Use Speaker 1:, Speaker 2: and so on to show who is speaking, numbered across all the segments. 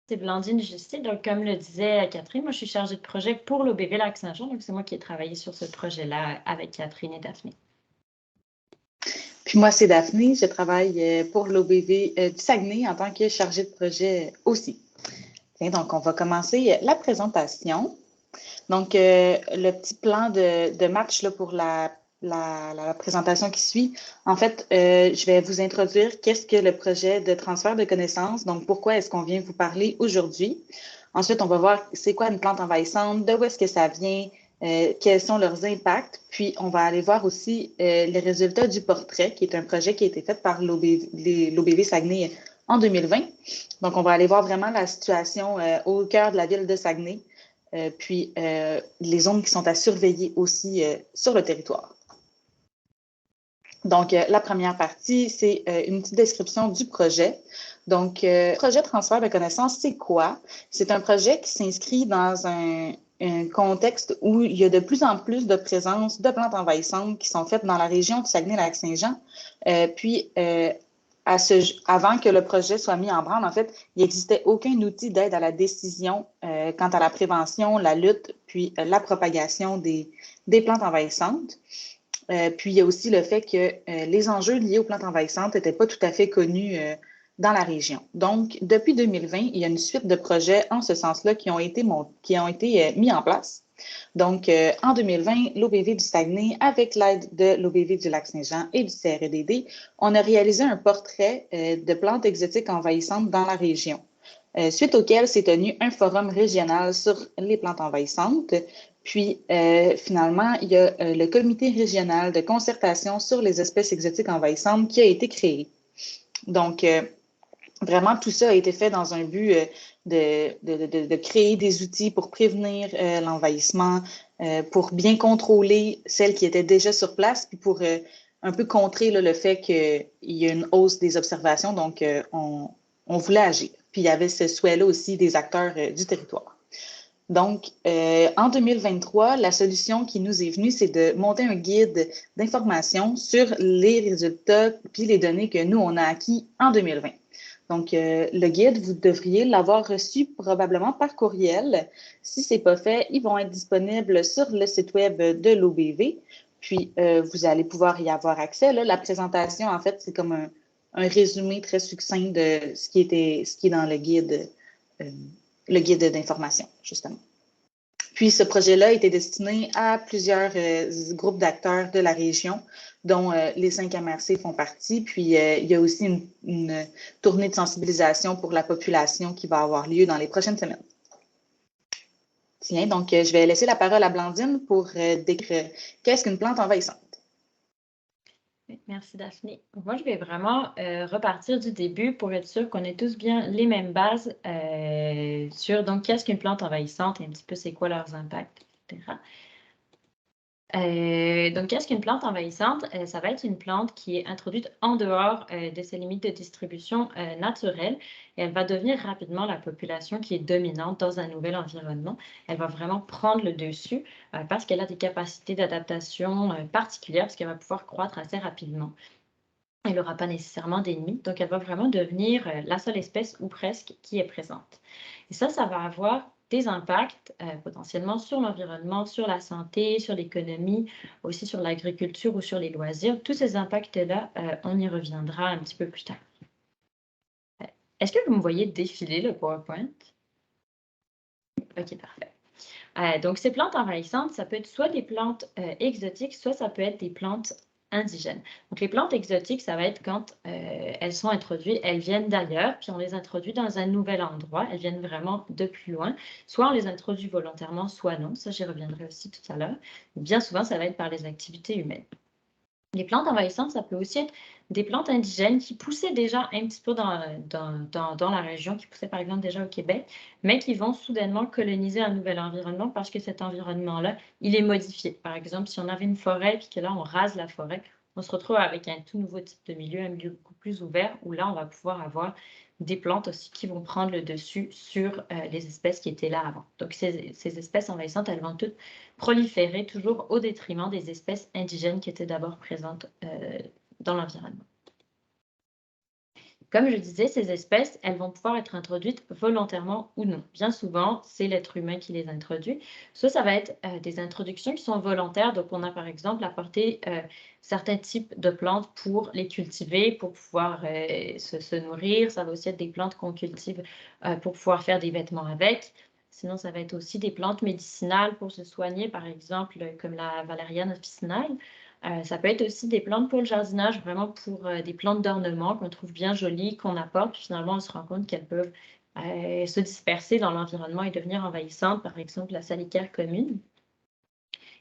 Speaker 1: C'est Blandine Justier. Donc, comme le disait Catherine, moi, je suis chargée de projet pour l'OBV Lac-Saint-Jean. Donc, c'est moi qui ai travaillé sur ce projet-là avec Catherine et Daphné.
Speaker 2: Puis moi, c'est Daphné. Je travaille pour l'OBV du Saguenay en tant que chargée de projet aussi. Bien, donc, on va commencer la présentation. Donc, le petit plan de match là, pour la présentation qui suit. En fait, je vais vous introduire qu'est-ce que le projet de transfert de connaissances. Donc, pourquoi est-ce qu'on vient vous parler aujourd'hui. Ensuite, on va voir c'est quoi une plante envahissante, de où est-ce que ça vient, quels sont leurs impacts. Puis, on va aller voir aussi les résultats du portrait, qui est un projet qui a été fait par l'OBV Saguenay en 2020. Donc, on va aller voir vraiment la situation au cœur de la ville de Saguenay, puis les zones qui sont à surveiller aussi sur le territoire. Donc, la première partie, c'est une petite description du projet. Donc, projet de transfert de connaissances, c'est quoi? C'est un projet qui s'inscrit dans un contexte où il y a de plus en plus de présence de plantes envahissantes qui sont faites dans la région du Saguenay-Lac-Saint-Jean. Avant que le projet soit mis en branle, en fait, il n'existait aucun outil d'aide à la décision quant à la prévention, la lutte, puis la propagation des plantes envahissantes. Puis, il y a aussi le fait que les enjeux liés aux plantes envahissantes n'étaient pas tout à fait connus dans la région. Donc, depuis 2020, il y a une suite de projets en ce sens-là qui ont été mis en place. Donc, en 2020, l'OBV du Saguenay, avec l'aide de l'OBV du Lac-Saint-Jean et du CRDD, on a réalisé un portrait de plantes exotiques envahissantes dans la région, suite auquel s'est tenu un forum régional sur les plantes envahissantes. Puis, finalement, il y a le comité régional de concertation sur les espèces exotiques envahissantes qui a été créé. Donc, vraiment, tout ça a été fait dans un but de créer des outils pour prévenir l'envahissement, pour bien contrôler celles qui étaient déjà sur place, puis pour un peu contrer là, le fait qu'il y a une hausse des observations. Donc, on voulait agir. Puis, il y avait ce souhait-là aussi des acteurs du territoire. Donc, en 2023, la solution qui nous est venue, c'est de monter un guide d'information sur les résultats puis les données que nous, on a acquis en 2020. Donc, le guide, vous devriez l'avoir reçu probablement par courriel. Si ce n'est pas fait, ils vont être disponibles sur le site web de l'OBV. Puis, vous allez pouvoir y avoir accès. Là, la présentation, en fait, c'est comme un résumé très succinct de ce qui est dans le guide d'information, justement. Puis, ce projet-là était destiné à plusieurs groupes d'acteurs de la région, dont les 5 MRC font partie. Puis, il y a aussi une tournée de sensibilisation pour la population qui va avoir lieu dans les prochaines semaines. Tiens, donc, je vais laisser la parole à Blandine pour décrire qu'est-ce qu'une plante envahissante.
Speaker 1: Merci Daphné. Moi, je vais vraiment repartir du début pour être sûr qu'on ait tous bien les mêmes bases sur donc qu'est-ce qu'une plante envahissante et un petit peu c'est quoi leurs impacts, etc. Donc, qu'est-ce qu'une plante envahissante? Ça va être une plante qui est introduite en dehors de ses limites de distribution naturelle et elle va devenir rapidement la population qui est dominante dans un nouvel environnement. Elle va vraiment prendre le dessus parce qu'elle a des capacités d'adaptation particulières, parce qu'elle va pouvoir croître assez rapidement. Elle n'aura pas nécessairement d'ennemis, donc elle va vraiment devenir la seule espèce ou presque qui est présente. Et ça va avoir des impacts potentiellement sur l'environnement, sur la santé, sur l'économie, aussi sur l'agriculture ou sur les loisirs. Tous ces impacts-là, on y reviendra un petit peu plus tard. Est-ce que vous me voyez défiler le PowerPoint? OK, parfait. Donc, ces plantes envahissantes, ça peut être soit des plantes exotiques, soit ça peut être des plantes indigènes. Donc, les plantes exotiques, ça va être quand elles sont introduites, elles viennent d'ailleurs, puis on les introduit dans un nouvel endroit, elles viennent vraiment de plus loin. Soit on les introduit volontairement, soit non. Ça, j'y reviendrai aussi tout à l'heure. Bien souvent, ça va être par les activités humaines. Les plantes envahissantes, ça peut aussi être des plantes indigènes qui poussaient déjà un petit peu dans la région, qui poussaient par exemple déjà au Québec, mais qui vont soudainement coloniser un nouvel environnement parce que cet environnement-là, il est modifié. Par exemple, si on avait une forêt puis que là, on rase la forêt, on se retrouve avec un tout nouveau type de milieu, un milieu beaucoup plus ouvert, où là, on va pouvoir avoir des plantes aussi qui vont prendre le dessus sur les espèces qui étaient là avant. Donc, ces espèces envahissantes, elles vont toutes proliférer toujours au détriment des espèces indigènes qui étaient d'abord présentes dans l'environnement. Comme je disais, ces espèces, elles vont pouvoir être introduites volontairement ou non. Bien souvent, c'est l'être humain qui les introduit. Soit ça va être des introductions qui sont volontaires. Donc, on a par exemple apporté certains types de plantes pour les cultiver, pour pouvoir se nourrir. Ça va aussi être des plantes qu'on cultive pour pouvoir faire des vêtements avec. Sinon, ça va être aussi des plantes médicinales pour se soigner, par exemple, comme la Valeriane officinale. Ça peut être aussi des plantes pour le jardinage, vraiment pour des plantes d'ornement qu'on trouve bien jolies, qu'on apporte. Puis finalement, on se rend compte qu'elles peuvent se disperser dans l'environnement et devenir envahissantes, par exemple la salicaire commune.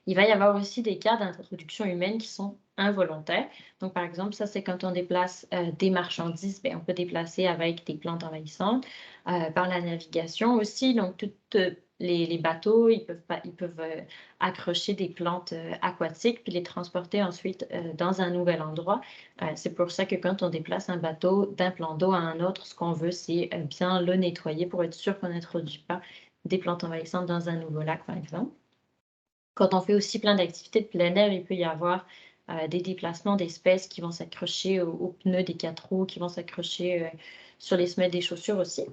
Speaker 1: Il va y avoir aussi des cas d'introduction humaine qui sont involontaires. Donc, par exemple, ça, c'est quand on déplace des marchandises, bien, on peut déplacer avec des plantes envahissantes. Par la navigation aussi, donc toutes les bateaux, ils peuvent accrocher des plantes aquatiques puis les transporter ensuite dans un nouvel endroit. C'est pour ça que quand on déplace un bateau d'un plan d'eau à un autre, ce qu'on veut, c'est bien le nettoyer pour être sûr qu'on n'introduit pas des plantes envahissantes dans un nouveau lac, par exemple. Quand on fait aussi plein d'activités de plein air, il peut y avoir des déplacements d'espèces qui vont s'accrocher aux pneus des 4 roues, qui vont s'accrocher sur les semelles des chaussures aussi.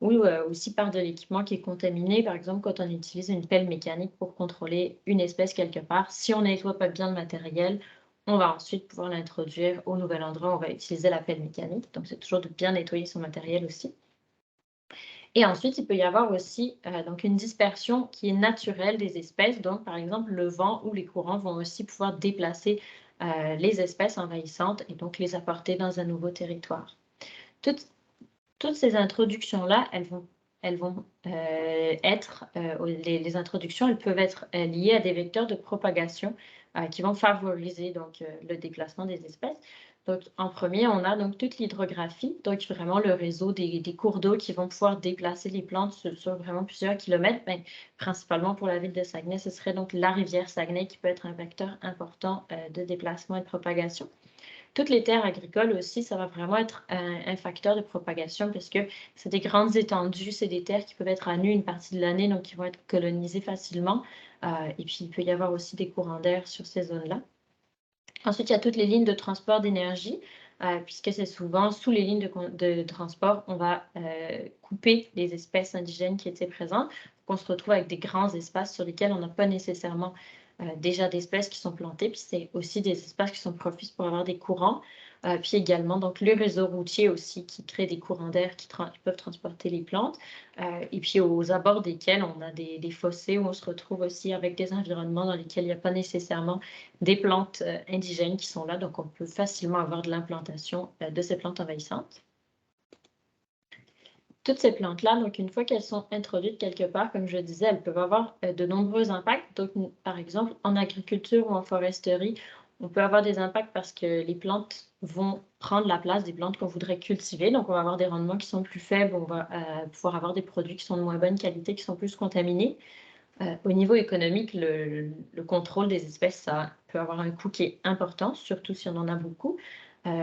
Speaker 1: Ou aussi par de l'équipement qui est contaminé. Par exemple, quand on utilise une pelle mécanique pour contrôler une espèce quelque part, si on nettoie pas bien le matériel, on va ensuite pouvoir l'introduire au nouvel endroit où on va utiliser la pelle mécanique. Donc, c'est toujours de bien nettoyer son matériel aussi. Et ensuite, il peut y avoir aussi donc une dispersion qui est naturelle des espèces. Donc, par exemple, le vent ou les courants vont aussi pouvoir déplacer les espèces envahissantes et donc les apporter dans un nouveau territoire. Toutes ces introductions-là, elles vont être, les introductions, elles peuvent être liées à des vecteurs de propagation qui vont favoriser donc, le déplacement des espèces. Donc, en premier, on a donc toute l'hydrographie, donc vraiment le réseau des cours d'eau qui vont pouvoir déplacer les plantes sur vraiment plusieurs kilomètres. Mais principalement pour la ville de Saguenay, ce serait donc la rivière Saguenay qui peut être un vecteur important de déplacement et de propagation. Toutes les terres agricoles aussi, ça va vraiment être un facteur de propagation parce que c'est des grandes étendues, c'est des terres qui peuvent être à nu une partie de l'année, donc qui vont être colonisées facilement. Et puis, il peut y avoir aussi des courants d'air sur ces zones-là. Ensuite, il y a toutes les lignes de transport d'énergie, puisque c'est souvent sous les lignes de transport, on va couper les espèces indigènes qui étaient présentes. On se retrouve avec des grands espaces sur lesquels on n'a pas nécessairement déjà d'espèces qui sont plantées, puis c'est aussi des espaces qui sont propices pour avoir des courants. Puis également, donc, le réseau routier aussi qui crée des courants d'air qui peuvent transporter les plantes. Et puis aux abords desquels on a des fossés où on se retrouve aussi avec des environnements dans lesquels il n'y a pas nécessairement des plantes indigènes qui sont là. Donc, on peut facilement avoir de l'implantation de ces plantes envahissantes. Toutes ces plantes-là, donc une fois qu'elles sont introduites quelque part, comme je disais, elles peuvent avoir de nombreux impacts. Donc, par exemple, en agriculture ou en foresterie, on peut avoir des impacts parce que les plantes vont prendre la place des plantes qu'on voudrait cultiver. Donc, on va avoir des rendements qui sont plus faibles, on va pouvoir avoir des produits qui sont de moins bonne qualité, qui sont plus contaminés. Au niveau économique, le contrôle des espèces, ça peut avoir un coût qui est important, surtout si on en a beaucoup.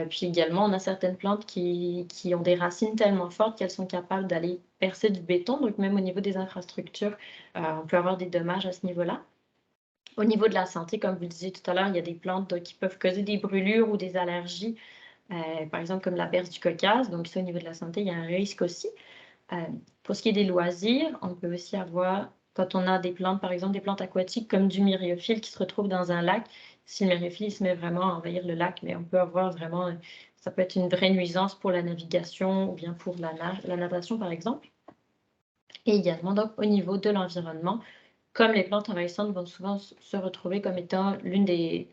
Speaker 1: Puis également, on a certaines plantes qui ont des racines tellement fortes qu'elles sont capables d'aller percer du béton. Donc, même au niveau des infrastructures, on peut avoir des dommages à ce niveau-là. Au niveau de la santé, comme vous le disiez tout à l'heure, il y a des plantes qui peuvent causer des brûlures ou des allergies, par exemple comme la berce du Caucase. Donc, ça, au niveau de la santé, il y a un risque aussi. Pour ce qui est des loisirs, on peut aussi avoir, quand on a des plantes, par exemple des plantes aquatiques comme du myriophile qui se retrouve dans un lac, si le myriophile se met vraiment à envahir le lac, mais on peut avoir vraiment, ça peut être une vraie nuisance pour la navigation ou bien pour la natation, par exemple. Et également, donc, au niveau de l'environnement, comme les plantes envahissantes vont souvent se retrouver comme étant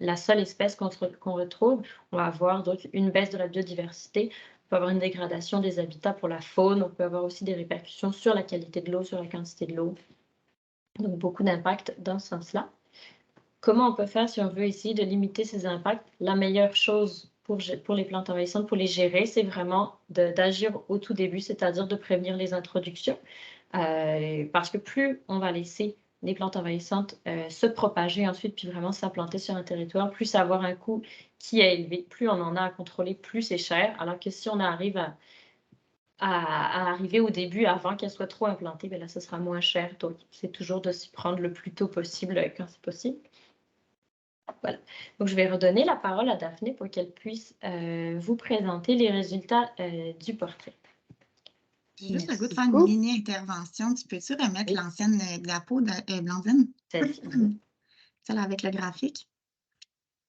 Speaker 1: la seule espèce qu'on retrouve, on va avoir donc une baisse de la biodiversité, on peut avoir une dégradation des habitats pour la faune, on peut avoir aussi des répercussions sur la qualité de l'eau, sur la quantité de l'eau. Donc, beaucoup d'impacts dans ce sens-là. Comment on peut faire si on veut essayer de limiter ces impacts? La meilleure chose pour les plantes envahissantes, pour les gérer, c'est vraiment d'agir au tout début, c'est-à-dire de prévenir les introductions. Parce que plus on va laisser les plantes envahissantes se propager ensuite, puis vraiment s'implanter sur un territoire, plus ça va avoir un coût qui est élevé, plus on en a à contrôler, plus c'est cher. Alors que si on arrive à arriver au début avant qu'elle soit trop implantée, bien là, ce sera moins cher. Donc, c'est toujours de s'y prendre le plus tôt possible quand c'est possible. Voilà. Donc, je vais redonner la parole à Daphné pour qu'elle puisse vous présenter les résultats du portrait.
Speaker 3: J'ai juste le goût de
Speaker 2: Merci
Speaker 3: faire une
Speaker 2: beaucoup.
Speaker 3: mini-intervention. Tu peux-tu remettre
Speaker 2: Oui.
Speaker 3: l'ancienne diapo, Blandine?
Speaker 1: Celle-ci.
Speaker 3: Celle avec le graphique?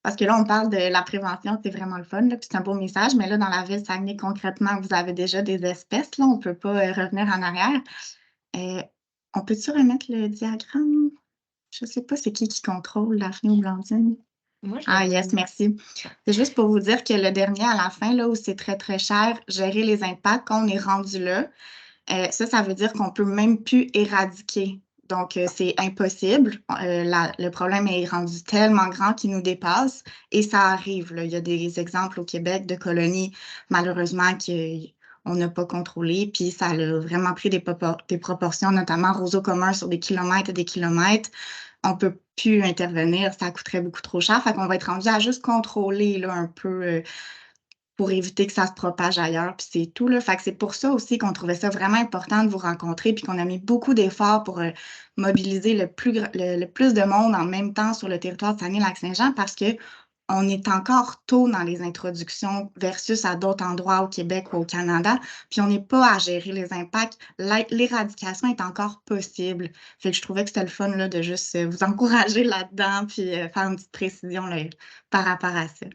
Speaker 3: Parce que là, on parle de la prévention, c'est vraiment le fun, là, puis c'est un beau message, mais là, dans la ville Saguenay, concrètement, vous avez déjà des espèces, là, on ne peut pas revenir en arrière. On peut-tu remettre le diagramme? Je ne sais pas c'est qui contrôle, Daphné ou Blandine?
Speaker 1: Moi, je
Speaker 3: Ah,
Speaker 1: l'ai
Speaker 3: yes,
Speaker 1: vu.
Speaker 3: merci. C'est juste pour vous dire que le dernier à la fin, là, où c'est très, très cher, gérer les impacts, quand on est rendu là, ça veut dire qu'on ne peut même plus éradiquer. Donc, c'est impossible. Le problème est rendu tellement grand qu'il nous dépasse et ça arrive, là. Il y a des exemples au Québec de colonies, malheureusement, qu'on n'a pas contrôlé, puis ça a vraiment pris des proportions, notamment roseaux communs sur des kilomètres et des kilomètres. On ne peut plus intervenir, ça coûterait beaucoup trop cher. Fait qu'on va être rendu à juste contrôler là, un peu pour éviter que ça se propage ailleurs, puis c'est tout, là. Fait que c'est pour ça aussi qu'on trouvait ça vraiment important de vous rencontrer, puis qu'on a mis beaucoup d'efforts pour mobiliser le plus de monde en même temps sur le territoire de Saguenay-Lac-Saint-Jean, parce que on est encore tôt dans les introductions versus à d'autres endroits au Québec ou au Canada, puis on n'est pas à gérer les impacts. L'éradication est encore possible. Fait que je trouvais que c'était le fun là, de juste vous encourager là-dedans, puis faire une petite précision là, par rapport à ça.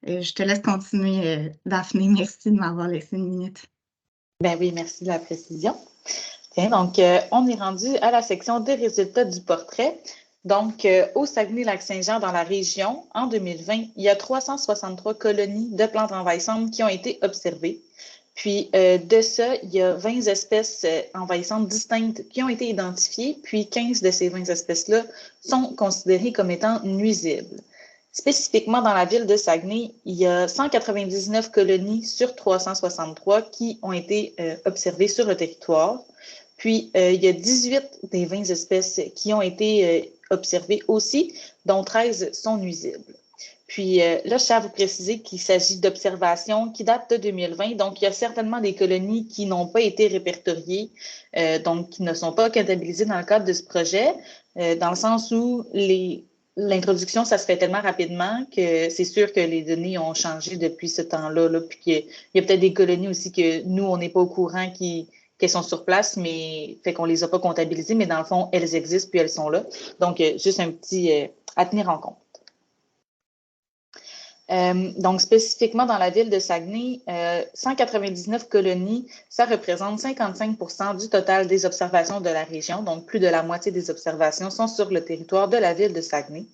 Speaker 3: Je te laisse continuer, Daphné. Merci de m'avoir laissé une minute.
Speaker 2: Ben oui, merci de la précision. Tiens, donc, on est rendu à la section des résultats du portrait. Donc, au Saguenay-Lac-Saint-Jean, dans la région, en 2020, il y a 363 colonies de plantes envahissantes qui ont été observées. Puis, de ça, il y a 20 espèces envahissantes distinctes qui ont été identifiées, puis 15 de ces 20 espèces-là sont considérées comme étant nuisibles. Spécifiquement dans la ville de Saguenay, il y a 199 colonies sur 363 qui ont été observées sur le territoire. Puis, il y a 18 des 20 espèces qui ont été observées aussi, dont 13 sont nuisibles. Puis là, je tiens à vous préciser qu'il s'agit d'observations qui datent de 2020. Donc, il y a certainement des colonies qui n'ont pas été répertoriées, donc qui ne sont pas comptabilisées dans le cadre de ce projet, dans le sens où l'introduction, ça se fait tellement rapidement que c'est sûr que les données ont changé depuis ce temps-là. Là, puis qu'il y a peut-être des colonies aussi que nous, on n'est pas au courant qu'elles sont sur place, mais fait qu'on les a pas comptabilisées, mais dans le fond, elles existent puis elles sont là. Donc, juste un petit à tenir en compte. Donc, spécifiquement dans la ville de Saguenay, 199 colonies, ça représente 55% du total des observations de la région. Donc, plus de la moitié des observations sont sur le territoire de la ville de Saguenay.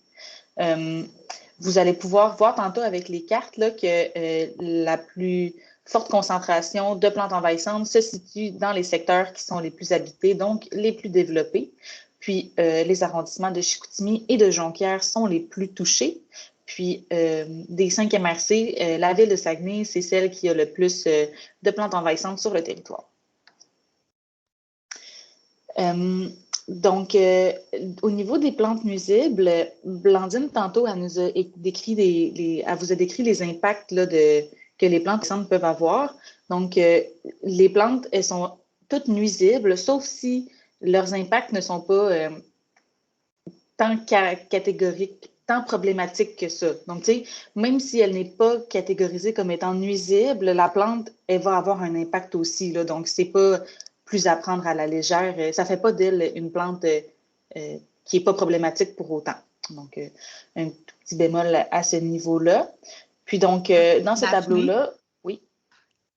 Speaker 2: Vous allez pouvoir voir tantôt avec les cartes là, que la plus forte concentration de plantes envahissantes se situe dans les secteurs qui sont les plus habités, donc les plus développés. Puis, les arrondissements de Chicoutimi et de Jonquière sont les plus touchés. Puis, des 5 MRC, la ville de Saguenay, c'est celle qui a le plus de plantes envahissantes sur le territoire. Donc, au niveau des plantes nuisibles, Blandine, tantôt, elle nous a décrit elle vous a décrit les impacts là, que les plantes envahissantes peuvent avoir. Donc, les plantes, elles sont toutes nuisibles, sauf si leurs impacts ne sont pas tant catégoriques, tant problématique que ça. Donc, tu sais, même si elle n'est pas catégorisée comme étant nuisible, la plante, elle va avoir un impact aussi, là. Donc, c'est pas plus à prendre à la légère. Ça fait pas d'elle une plante qui est pas problématique pour autant. Donc, un tout petit bémol à ce niveau-là. Puis donc, dans ce tableau-là, oui.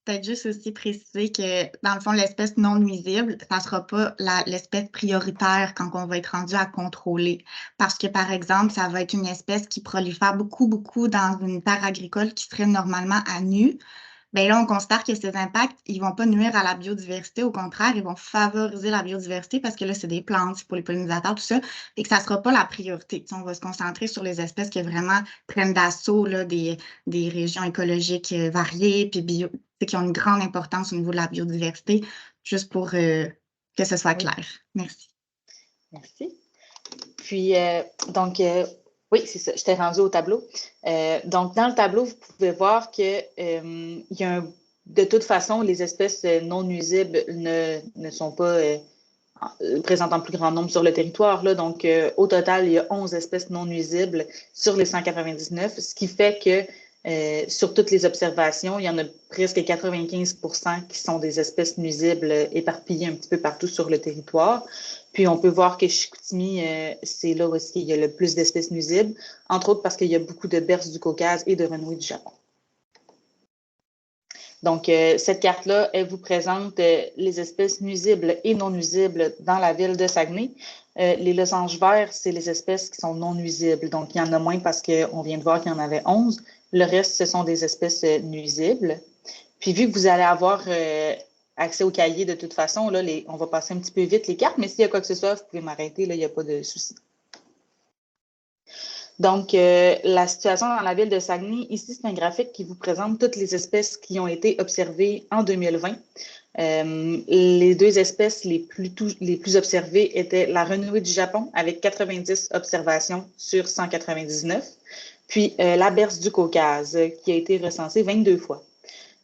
Speaker 3: Peut-être juste aussi préciser que, dans le fond, l'espèce non nuisible, ça ne sera pas l'espèce prioritaire quand on va être rendu à contrôler. Parce que, par exemple, ça va être une espèce qui prolifère beaucoup, beaucoup dans une terre agricole qui serait normalement à nu. Bien là, on considère que ces impacts, ils ne vont pas nuire à la biodiversité. Au contraire, ils vont favoriser la biodiversité parce que là, c'est des plantes, c'est pour les pollinisateurs, tout ça, et que ça ne sera pas la priorité. On va se concentrer sur les espèces qui vraiment prennent d'assaut là, des régions écologiques variées, puis qui ont une grande importance au niveau de la biodiversité, juste pour que ce soit clair. Merci.
Speaker 2: Merci. Puis, donc, oui, c'est ça, je t'ai rendu au tableau. Donc, dans le tableau, vous pouvez voir que de toute façon, les espèces non nuisibles ne sont pas présentes en plus grand nombre sur le territoire. Là. Donc, au total, il y a 11 espèces non nuisibles sur les 199, ce qui fait que sur toutes les observations, il y en a presque 95% qui sont des espèces nuisibles éparpillées un petit peu partout sur le territoire. Puis, on peut voir que Chicoutimi, c'est là où il y a le plus d'espèces nuisibles, entre autres parce qu'il y a beaucoup de berces du Caucase et de renouilles du Japon. Donc, cette carte-là, elle vous présente les espèces nuisibles et non nuisibles dans la ville de Saguenay. Les losanges verts, c'est les espèces qui sont non nuisibles. Donc, il y en a moins parce qu'on vient de voir qu'il y en avait 11. Le reste, ce sont des espèces nuisibles. Puis, vu que vous allez avoir accès au cahier de toute façon, là, on va passer un petit peu vite les cartes, mais s'il y a quoi que ce soit, vous pouvez m'arrêter, là, il n'y a pas de souci. Donc, la situation dans la ville de Saguenay, ici, c'est un graphique qui vous présente toutes les espèces qui ont été observées en 2020. Les deux espèces les plus observées étaient la renouille du Japon, avec 90 observations sur 199, puis la berce du Caucase, qui a été recensée 22 fois.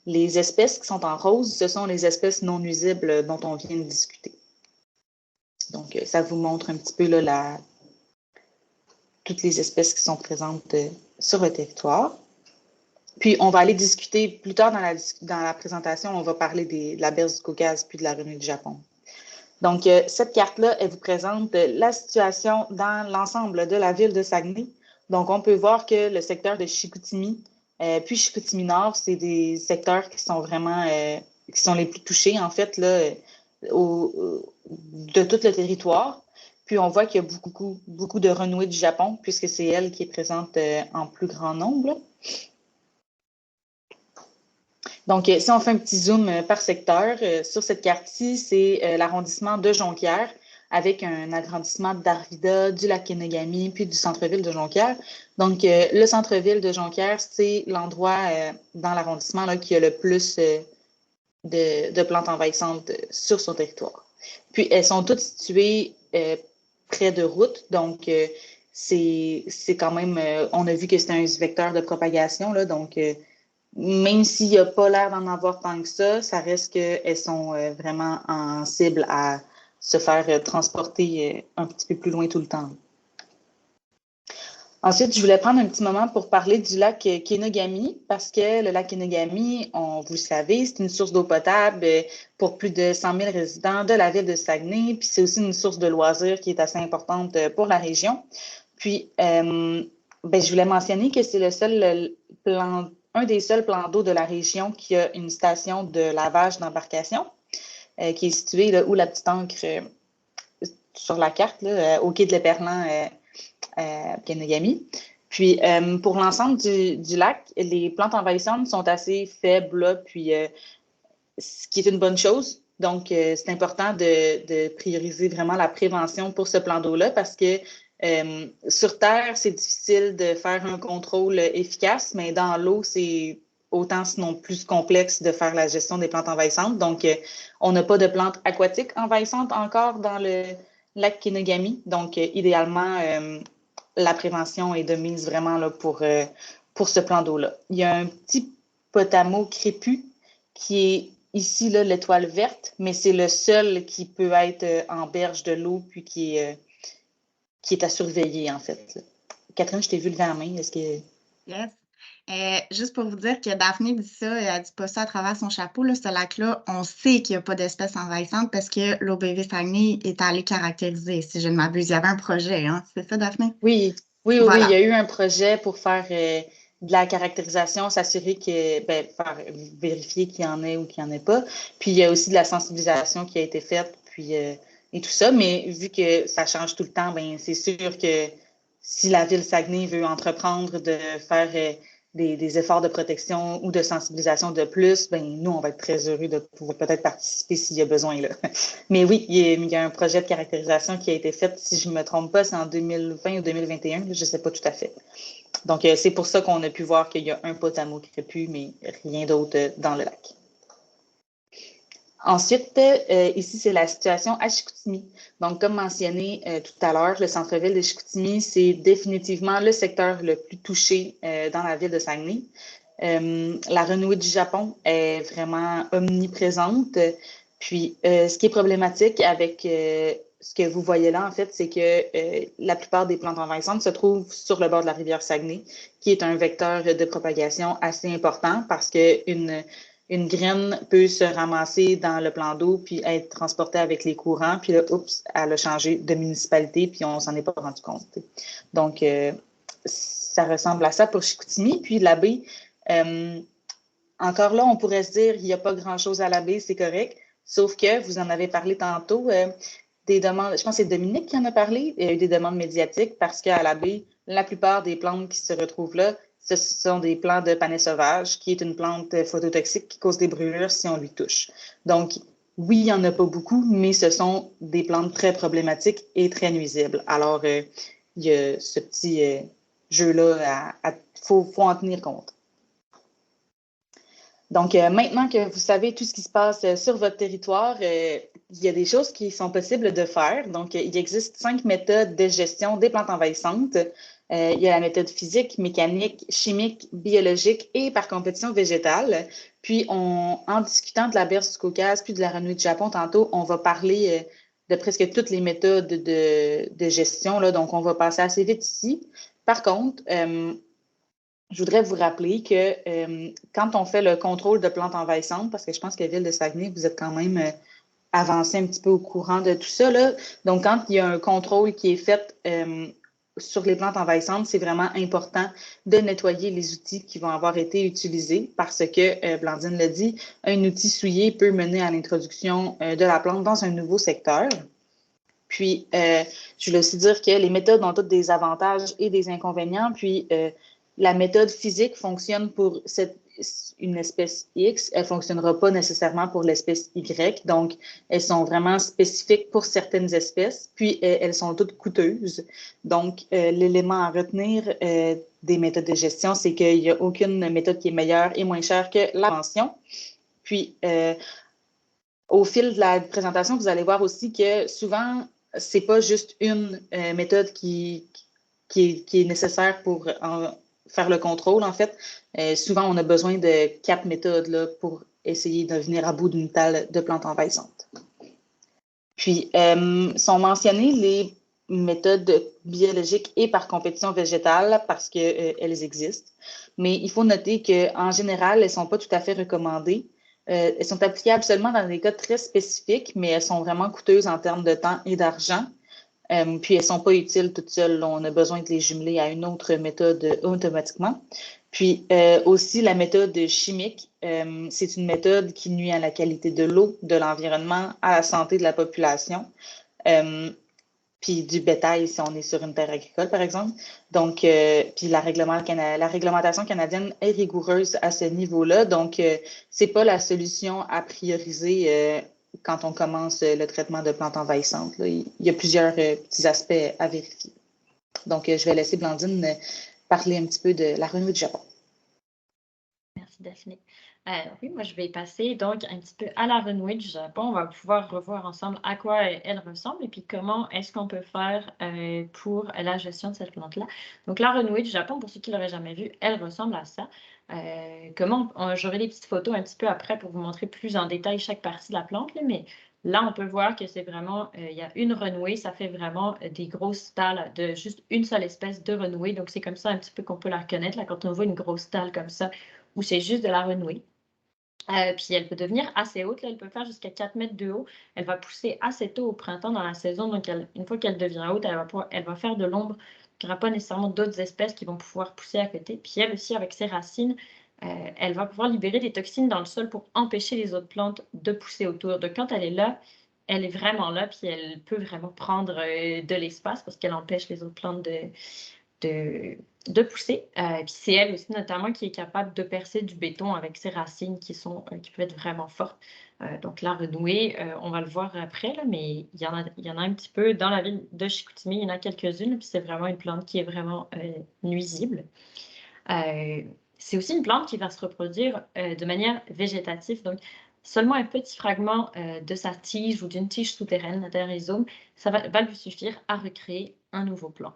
Speaker 2: Les espèces qui sont en rose, ce sont les espèces non nuisibles dont on vient de discuter. Donc, ça vous montre un petit peu là, toutes les espèces qui sont présentes sur le territoire. Puis, on va aller discuter plus tard dans la présentation, on va parler de la berce du Caucase puis de la renouille du Japon. Donc, cette carte-là, elle vous présente la situation dans l'ensemble de la ville de Saguenay. Donc, on peut voir que le secteur de Chicoutimi, puis Chicoutimi-Nord, c'est des secteurs qui sont vraiment, qui sont les plus touchés, en fait, là, de tout le territoire. Puis, on voit qu'il y a beaucoup de renouées du Japon, puisque c'est elle qui est présente en plus grand nombre. Donc, si on fait un petit zoom par secteur, sur cette carte-ci, c'est l'arrondissement de Jonquière, avec un agrandissement d'Arvida, du lac Kenegami, puis du centre-ville de Jonquière. Donc, le centre-ville de Jonquière, c'est l'endroit dans l'arrondissement qui a le plus de plantes envahissantes sur son territoire. Puis, elles sont toutes situées près de routes, donc c'est quand même, on a vu que c'était un vecteur de propagation, là, donc même s'il n'y a pas l'air d'en avoir tant que ça reste qu'elles sont vraiment en cible à se faire transporter un petit peu plus loin tout le temps. Ensuite, je voulais prendre un petit moment pour parler du lac Kenegami, parce que le lac Kenegami, vous le savez, c'est une source d'eau potable pour plus de 100 000 résidents de la ville de Saguenay, puis c'est aussi une source de loisirs qui est assez importante pour la région. Puis, je voulais mentionner que c'est un des seuls plans d'eau de la région qui a une station de lavage d'embarcation qui est située là, où la petite ancre sur la carte, là, au quai de l'Éperlan, Kenegami. Puis, pour l'ensemble du lac, les plantes envahissantes sont assez faibles, là, puis ce qui est une bonne chose. Donc, c'est important de prioriser vraiment la prévention pour ce plan d'eau-là parce que sur Terre, c'est difficile de faire un contrôle efficace, mais dans l'eau, c'est autant sinon plus complexe de faire la gestion des plantes envahissantes. Donc, on n'a pas de plantes aquatiques envahissantes encore dans le lac Kenegami. Donc, idéalement, la prévention est de mise vraiment là, pour ce plan d'eau-là. Il y a un petit potamo crépu qui est ici là, l'étoile verte, mais c'est le seul qui peut être en berge de l'eau puis qui est à surveiller, en fait. Là. Catherine, je t'ai vu lever la main. Est-ce que...
Speaker 3: Yes. Juste pour vous dire que Daphné dit ça, elle dit pas ça à travers son chapeau, là, ce lac-là, on sait qu'il n'y a pas d'espèces envahissantes parce que l'OBV Saguenay est allé caractériser, si je ne m'abuse. Il y avait un projet, hein? C'est ça, Daphné?
Speaker 2: Oui,
Speaker 3: Voilà.
Speaker 2: il y a eu un projet pour faire de la caractérisation, s'assurer que, vérifier qu'il y en ait ou qu'il n'y en ait pas. Puis, il y a aussi de la sensibilisation qui a été faite, puis, et tout ça. Mais vu que ça change tout le temps, c'est sûr que si la ville Saguenay veut entreprendre de faire des efforts de protection ou de sensibilisation de plus, nous, on va être très heureux de pouvoir peut-être participer s'il y a besoin. Là. Mais oui, il y a un projet de caractérisation qui a été fait, si je ne me trompe pas, c'est en 2020 ou 2021, je ne sais pas tout à fait. Donc, c'est pour ça qu'on a pu voir qu'il y a un potamo crépu, mais rien d'autre dans le lac. Ensuite, ici, c'est la situation à Chicoutimi. Donc, comme mentionné tout à l'heure, le centre-ville de Chicoutimi, c'est définitivement le secteur le plus touché dans la ville de Saguenay. La renouée du Japon est vraiment omniprésente. Puis, ce qui est problématique avec ce que vous voyez là, en fait, c'est que la plupart des plantes envahissantes se trouvent sur le bord de la rivière Saguenay, qui est un vecteur de propagation assez important parce qu'une une graine peut se ramasser dans le plan d'eau puis être transportée avec les courants. Puis là, oups, elle a changé de municipalité puis on s'en est pas rendu compte. Donc, ça ressemble à ça pour Chicoutimi. Puis la baie, encore là, on pourrait se dire qu'il n'y a pas grand-chose à la baie, c'est correct. Sauf que vous en avez parlé tantôt, des demandes, je pense que c'est Dominique qui en a parlé, il y a eu des demandes médiatiques parce qu'à la baie, la plupart des plantes qui se retrouvent là, ce sont des plantes de panais sauvage, qui est une plante phototoxique qui cause des brûlures si on lui touche. Donc, oui, il n'y en a pas beaucoup, mais ce sont des plantes très problématiques et très nuisibles. Alors, il y a ce petit jeu-là, faut en tenir compte. Donc, maintenant que vous savez tout ce qui se passe sur votre territoire, il y a des choses qui sont possibles de faire. Donc, il existe 5 méthodes de gestion des plantes envahissantes. Il y a la méthode physique, mécanique, chimique, biologique et par compétition végétale. Puis, en discutant de la berce du Caucase puis de la renouée du Japon tantôt, on va parler de presque toutes les méthodes de gestion, là. Donc, on va passer assez vite ici. Par contre, je voudrais vous rappeler que quand on fait le contrôle de plantes envahissantes, parce que je pense que Ville de Saguenay, vous êtes quand même avancé un petit peu au courant de tout ça, là. Donc, quand il y a un contrôle qui est fait sur les plantes envahissantes, c'est vraiment important de nettoyer les outils qui vont avoir été utilisés parce que, Blandine l'a dit, un outil souillé peut mener à l'introduction de la plante dans un nouveau secteur. Puis, je voulais aussi dire que les méthodes ont toutes des avantages et des inconvénients. Puis, la méthode physique fonctionne pour une espèce X, elle ne fonctionnera pas nécessairement pour l'espèce Y. Donc, elles sont vraiment spécifiques pour certaines espèces, puis elles sont toutes coûteuses. Donc, l'élément à retenir des méthodes de gestion, c'est qu'il n'y a aucune méthode qui est meilleure et moins chère que la prévention. Puis, au fil de la présentation, vous allez voir aussi que souvent, ce n'est pas juste une méthode qui est nécessaire pour faire le contrôle, en fait. Souvent, on a besoin de 4 méthodes là, pour essayer de venir à bout d'une tale de plantes envahissantes. Puis, sont mentionnées les méthodes biologiques et par compétition végétale parce qu'elles existent. Mais il faut noter qu'en général, elles ne sont pas tout à fait recommandées. Elles sont applicables seulement dans des cas très spécifiques, mais elles sont vraiment coûteuses en termes de temps et d'argent. Puis, elles ne sont pas utiles toutes seules. On a besoin de les jumeler à une autre méthode automatiquement. Puis, aussi, la méthode chimique, c'est une méthode qui nuit à la qualité de l'eau, de l'environnement, à la santé de la population, puis du bétail si on est sur une terre agricole, par exemple. Donc, puis la réglementation canadienne est rigoureuse à ce niveau-là. Donc, ce n'est pas la solution à prioriser quand on commence le traitement de plantes envahissantes. Là. Il y a plusieurs petits aspects à vérifier. Donc, je vais laisser Blandine parler un petit peu de la renouée du Japon.
Speaker 1: Merci, Daphné. Oui, moi, je vais passer donc un petit peu à la renouée du Japon. On va pouvoir revoir ensemble à quoi elle ressemble et puis comment est-ce qu'on peut faire pour la gestion de cette plante-là. Donc, la renouée du Japon, pour ceux qui ne l'auraient jamais vue, elle ressemble à ça. J'aurai des petites photos un petit peu après pour vous montrer plus en détail chaque partie de la plante, là, mais là, on peut voir que c'est vraiment, il y a une renouée, ça fait vraiment des grosses stalles de juste une seule espèce de renouée. Donc, c'est comme ça un petit peu qu'on peut la reconnaître là, quand on voit une grosse stalle comme ça, où c'est juste de la renouée. Puis elle peut devenir assez haute, là, elle peut faire jusqu'à 4 mètres de haut. Elle va pousser assez tôt au printemps dans la saison, donc une fois qu'elle devient haute, elle va faire de l'ombre. Il n'y aura pas nécessairement d'autres espèces qui vont pouvoir pousser à côté. Puis elle aussi, avec ses racines, elle va pouvoir libérer des toxines dans le sol pour empêcher les autres plantes de pousser autour. Donc quand elle est là, elle est vraiment là, puis elle peut vraiment prendre de l'espace parce qu'elle empêche les autres plantes de pousser. Puis c'est elle aussi notamment qui est capable de percer du béton avec ses racines qui peuvent être vraiment fortes. Donc la renouée, on va le voir après, là, mais il y en a un petit peu dans la ville de Chicoutimi, il y en a quelques-unes, puis c'est vraiment une plante qui est vraiment nuisible. C'est aussi une plante qui va se reproduire de manière végétative, donc seulement un petit fragment de sa tige ou d'une tige souterraine d'un rhizome, ça va lui suffire à recréer un nouveau plant.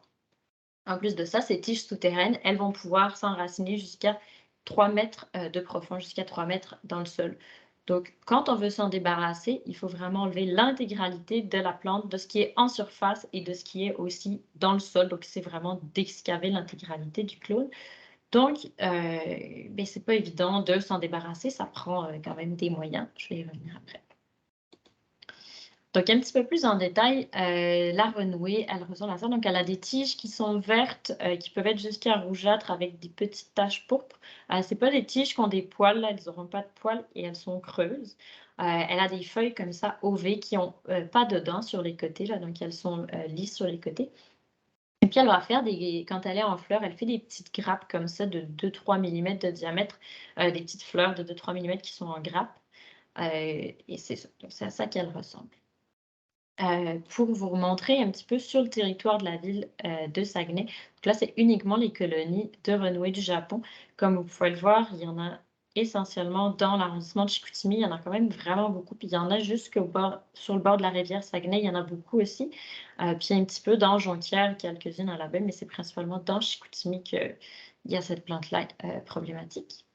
Speaker 1: En plus de ça, ces tiges souterraines, elles vont pouvoir s'enraciner jusqu'à 3 mètres de profond, jusqu'à 3 mètres dans le sol. Donc, quand on veut s'en débarrasser, il faut vraiment enlever l'intégralité de la plante, de ce qui est en surface et de ce qui est aussi dans le sol. Donc, c'est vraiment d'excaver l'intégralité du clone. Donc, c'est pas évident de s'en débarrasser. Ça prend quand même des moyens. Je vais y revenir après. Donc, un petit peu plus en détail, la renouée, elle ressemble à ça. Donc, elle a des tiges qui sont vertes, qui peuvent être jusqu'à rougeâtres avec des petites taches pourpres. Ce n'est pas des tiges qui ont des poils, là, elles n'auront pas de poils et elles sont creuses. Elle a des feuilles comme ça, ovées, qui n'ont pas de dents sur les côtés, là, donc elles sont lisses sur les côtés. Et puis, elle va faire quand elle est en fleur, elle fait des petites grappes comme ça de 2-3 mm de diamètre, des petites fleurs de 2-3 mm qui sont en grappe. Et c'est ça. Donc, c'est à ça qu'elle ressemble. Pour vous montrer un petit peu sur le territoire de la ville de Saguenay. Donc là, c'est uniquement les colonies de renouée du Japon. Comme vous pouvez le voir, il y en a essentiellement dans l'arrondissement de Chicoutimi. Il y en a quand même vraiment beaucoup. Puis il y en a sur le bord de la rivière Saguenay, il y en a beaucoup aussi. Puis un petit peu dans Jonquière, quelques-unes à la baie, mais c'est principalement dans Chicoutimi qu'il y a cette plante-là problématique.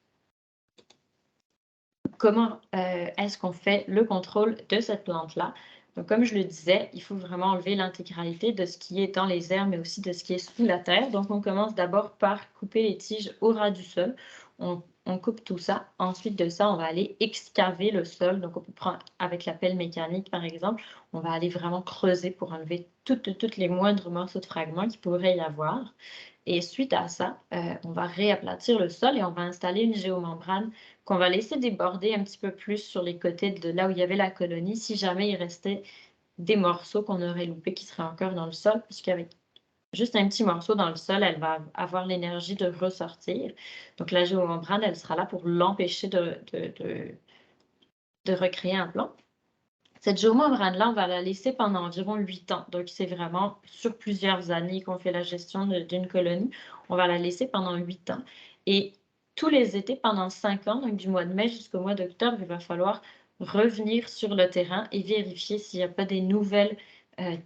Speaker 1: Comment est-ce qu'on fait le contrôle de cette plante-là? Donc, comme je le disais, il faut vraiment enlever l'intégralité de ce qui est dans les herbes, mais aussi de ce qui est sous la terre. Donc, on commence d'abord par couper les tiges au ras du sol. On coupe tout ça. Ensuite de ça, on va aller excaver le sol. Donc, on peut prendre avec la pelle mécanique, par exemple. On va aller vraiment creuser pour enlever toutes les moindres morceaux de fragments qu'il pourrait y avoir. Et suite à ça, on va réaplatir le sol et on va installer une géomembrane qu'on va laisser déborder un petit peu plus sur les côtés de là où il y avait la colonie, si jamais il restait des morceaux qu'on aurait loupés qui seraient encore dans le sol, puisqu'avec juste un petit morceau dans le sol, elle va avoir l'énergie de ressortir. Donc la géomembrane, elle sera là pour l'empêcher de recréer un plan. Cette géomembrane-là, on va la laisser pendant environ 8 ans. Donc, c'est vraiment sur plusieurs années qu'on fait la gestion d'une colonie. On va la laisser pendant 8 ans. Et tous les étés, pendant 5 ans, donc du mois de mai jusqu'au mois d'octobre, il va falloir revenir sur le terrain et vérifier s'il n'y a pas des nouvelles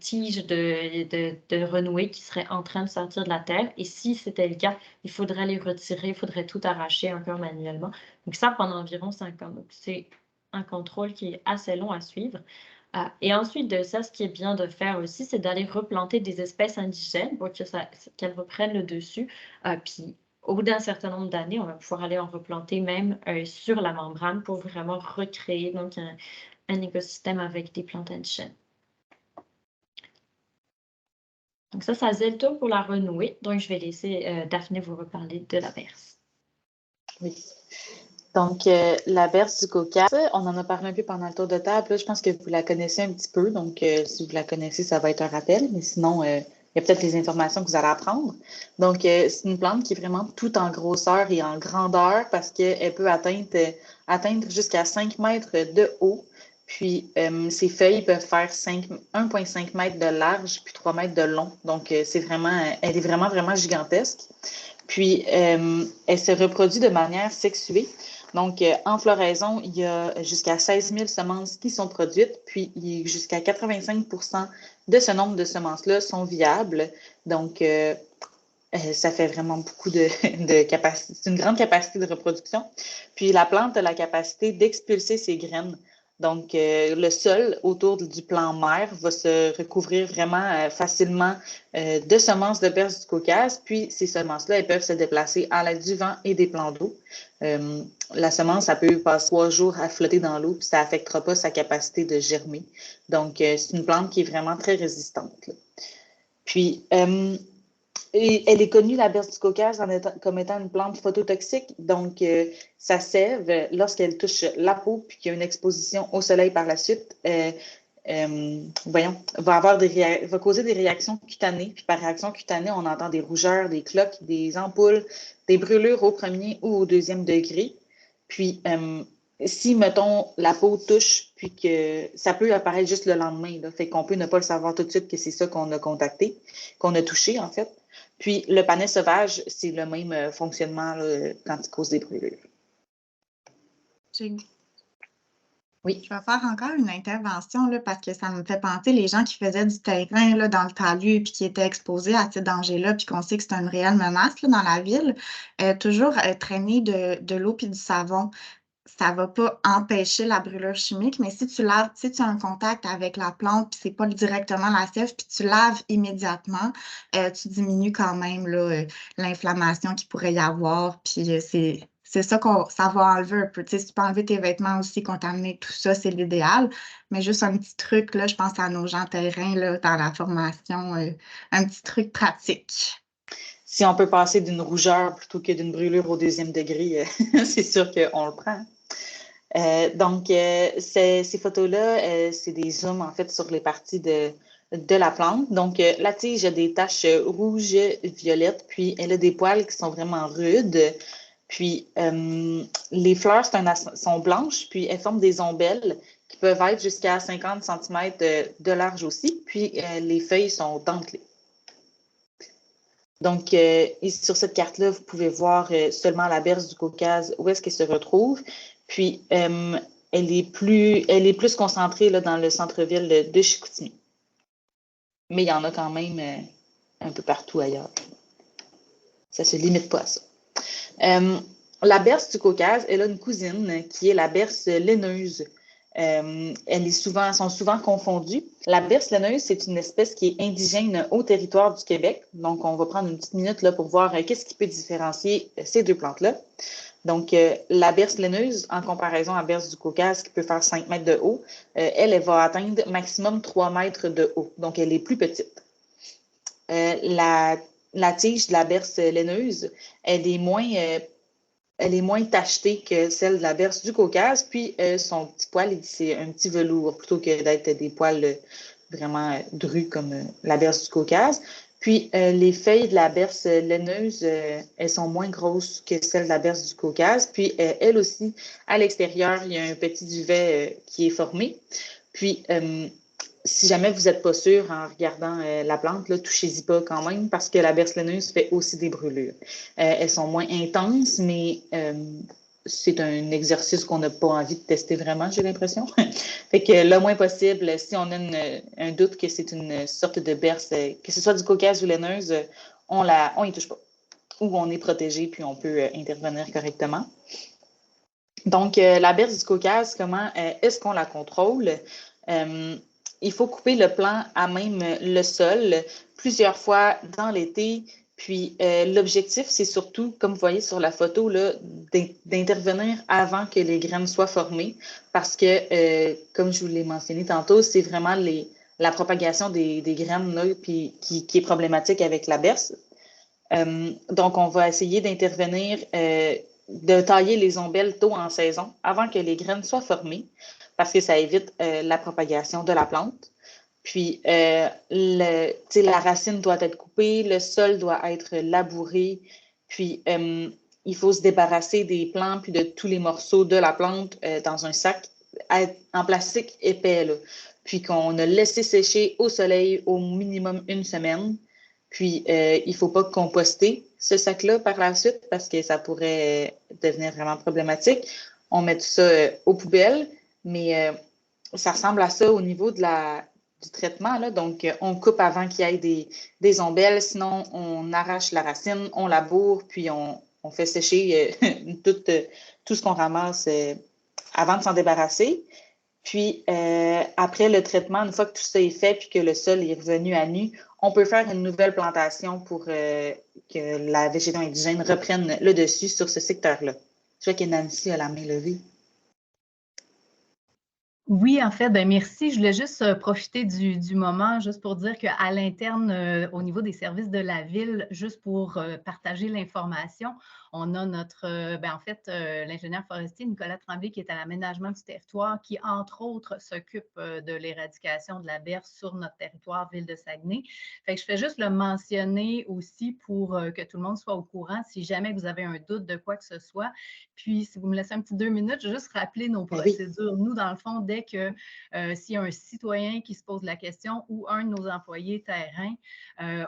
Speaker 1: tiges de renouée qui seraient en train de sortir de la terre. Et si c'était le cas, il faudrait les retirer, il faudrait tout arracher encore manuellement. Donc, ça pendant environ 5 ans. Donc, c'est un contrôle qui est assez long à suivre. Et ensuite de ça, ce qui est bien de faire aussi, c'est d'aller replanter des espèces indigènes pour qu'elles reprennent le dessus. Puis au bout d'un certain nombre d'années, on va pouvoir aller en replanter même sur la membrane pour vraiment recréer donc un écosystème avec des plantes indigènes. Donc ça faisait le tour pour la renouée. Donc je vais laisser Daphné vous reparler de la berce.
Speaker 2: Oui. Donc, la berce du Caucase, on en a parlé un peu pendant le tour de table. Là, je pense que vous la connaissez un petit peu. Donc, si vous la connaissez, ça va être un rappel. Mais sinon, il y a peut-être les informations que vous allez apprendre. Donc, c'est une plante qui est vraiment toute en grosseur et en grandeur parce qu'elle peut atteindre jusqu'à 5 mètres de haut. Puis, ses feuilles peuvent faire 1,5 mètres de large puis 3 mètres de long. Donc, elle est vraiment, vraiment gigantesque. Puis, elle se reproduit de manière sexuée. Donc, en floraison, il y a jusqu'à 16 000 semences qui sont produites, puis jusqu'à 85 de ce nombre de semences-là sont viables. Donc, ça fait vraiment beaucoup de capacité. C'est une grande capacité de reproduction. Puis, la plante a la capacité d'expulser ses graines. Donc, le sol autour du plant mère va se recouvrir vraiment facilement de semences de berce du Caucase. Puis, ces semences-là, elles peuvent se déplacer à l'aide du vent et des plans d'eau. La semence, ça peut passer 3 jours à flotter dans l'eau, puis ça n'affectera pas sa capacité de germer. Donc, c'est une plante qui est vraiment très résistante, là. Puis, elle est connue, la berce du Caucase, comme étant une plante phototoxique. Donc, sa sève, lorsqu'elle touche la peau puis qu'il y a une exposition au soleil par la suite, va causer des réactions cutanées. Puis par réaction cutanée, on entend des rougeurs, des cloques, des ampoules, des brûlures au premier ou au deuxième degré. Puis, si, mettons, la peau touche, puis que ça peut apparaître juste le lendemain, là, fait qu'on peut ne pas le savoir tout de suite que c'est ça qu'on a contacté, qu'on a touché, en fait. Puis, le panais sauvage, c'est le même fonctionnement là, quand il cause des brûlures.
Speaker 3: Oui. Je vais faire encore une intervention là, parce que ça me fait penser les gens qui faisaient du terrain là, dans le talus puis qui étaient exposés à ces dangers-là, puis qu'on sait que c'est une réelle menace là, dans la ville. Toujours traîner de l'eau puis du savon. ça ne va pas empêcher la brûlure chimique, mais si tu laves, si tu as un contact avec la plante, puis ce n'est pas directement la sève, puis tu laves immédiatement, tu diminues quand même l'inflammation qu'il pourrait y avoir. Puis c'est ça ça va enlever un peu. Tu sais, si tu peux enlever tes vêtements aussi contaminés, tout ça, c'est l'idéal. Mais juste un petit truc, là, je pense à nos gens terrains là, dans la formation, un petit truc pratique.
Speaker 2: Si on peut passer d'une rougeur plutôt que d'une brûlure au 2e degré, c'est sûr qu'on le prend. Donc, ces photos-là, c'est des zooms en fait sur les parties de la plante. Donc, la tige a des taches rouges, violettes, puis elle a des poils qui sont vraiment rudes. Puis, les fleurs sont blanches, puis elles forment des ombelles qui peuvent être jusqu'à 50 cm de large aussi. Puis, les feuilles sont dentelées. Donc, sur cette carte-là, vous pouvez voir seulement la berce du Caucase, où est-ce qu'elle se retrouve. Puis, elle est plus concentrée là, dans le centre-ville de Chicoutimi. Mais il y en a quand même un peu partout ailleurs. Ça ne se limite pas à ça. La berce du Caucase, elle a une cousine qui est la berce laineuse. Elles sont souvent confondues. La berce laineuse, c'est une espèce qui est indigène au territoire du Québec. Donc, on va prendre une petite minute là, pour voir qu'est-ce qui peut différencier ces deux plantes-là. Donc, la berce laineuse, en comparaison à la berce du Caucase, qui peut faire 5 mètres de haut, elle va atteindre maximum 3 mètres de haut. Donc, elle est plus petite. La tige de la berce laineuse, elle est moins tachetée que celle de la berce du Caucase, puis son petit poil, c'est un petit velours, plutôt que d'être des poils vraiment drus comme la berce du Caucase. Puis les feuilles de la berce laineuse, elles sont moins grosses que celles de la berce du Caucase. Puis elle aussi, à l'extérieur, il y a un petit duvet qui est formé. Puis si jamais vous n'êtes pas sûr en regardant la plante, touchez-y pas quand même parce que la berce laineuse fait aussi des brûlures. Elles sont moins intenses, mais c'est un exercice qu'on n'a pas envie de tester vraiment, j'ai l'impression. Fait que le moins possible, si on a un doute que c'est une sorte de berce, que ce soit du Caucase ou laineuse, on y touche pas. Ou on est protégé, puis on peut intervenir correctement. Donc, la berce du Caucase, comment est-ce qu'on la contrôle? Il faut couper le plant à même le sol plusieurs fois dans l'été. Puis, l'objectif, c'est surtout, comme vous voyez sur la photo, d'intervenir avant que les graines soient formées parce que, comme je vous l'ai mentionné tantôt, c'est vraiment la propagation des graines là, puis, qui est problématique avec la berce. Donc, on va essayer d'intervenir, de tailler les ombelles tôt en saison avant que les graines soient formées parce que ça évite la propagation de la plante. Puis, la racine doit être coupée, le sol doit être labouré, puis il faut se débarrasser des plants puis de tous les morceaux de la plante dans un sac en plastique épais, là, puis qu'on a laissé sécher au soleil au minimum 1 semaine. Puis, il ne faut pas composter ce sac-là par la suite parce que ça pourrait devenir vraiment problématique. On met tout ça aux poubelles, mais ça ressemble à ça au niveau du traitement, là. Donc, on coupe avant qu'il y ait des ombelles, sinon on arrache la racine, on laboure, puis on fait sécher tout ce qu'on ramasse avant de s'en débarrasser. Puis, après le traitement, une fois que tout ça est fait puis que le sol est revenu à nu, on peut faire une nouvelle plantation pour que la végétation indigène reprenne le dessus sur ce secteur-là. Je vois que Nancy a la main levée.
Speaker 4: Oui, en fait, merci. Je voulais juste profiter du moment juste pour dire qu'à l'interne, au niveau des services de la ville, juste pour partager l'information, on a l'ingénieur forestier Nicolas Tremblay qui est à l'aménagement du territoire, qui, entre autres, s'occupe de l'éradication de la berce sur notre territoire, ville de Saguenay. Fait que je fais juste le mentionner aussi pour que tout le monde soit au courant si jamais vous avez un doute de quoi que ce soit. Puis, si vous me laissez un petit 2 minutes, je vais juste rappeler nos procédures. Oui. Nous, dans le fond, dès que s'il y a un citoyen qui se pose la question ou un de nos employés terrain,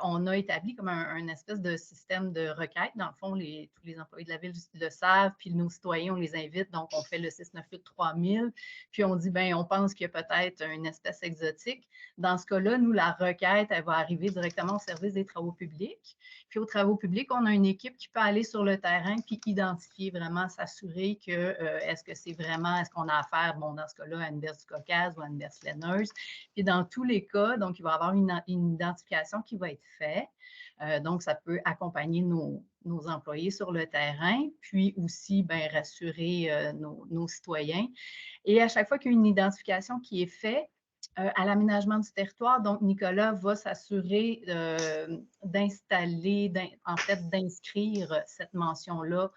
Speaker 4: on a établi comme un espèce de système de requête. Dans le fond, tous les les employés de la ville le savent, puis nos citoyens, on les invite, donc on fait le 698-3000, puis on dit, bien, on pense qu'il y a peut-être une espèce exotique. Dans ce cas-là, nous, la requête, elle va arriver directement au service des travaux publics. Puis aux travaux publics, on a une équipe qui peut aller sur le terrain puis identifier vraiment, s'assurer que est-ce que c'est vraiment, est-ce qu'on a affaire, bon, dans ce cas-là, à une berce du Caucase ou à une berce laineuse. Puis dans tous les cas, donc, il va y avoir une identification qui va être faite. Donc, ça peut accompagner nos employés sur le terrain, puis aussi bien, rassurer nos citoyens. Et à chaque fois qu'il y a une identification qui est faite, à l'aménagement du territoire, donc Nicolas va s'assurer d'installer, en fait, d'inscrire cette mention-là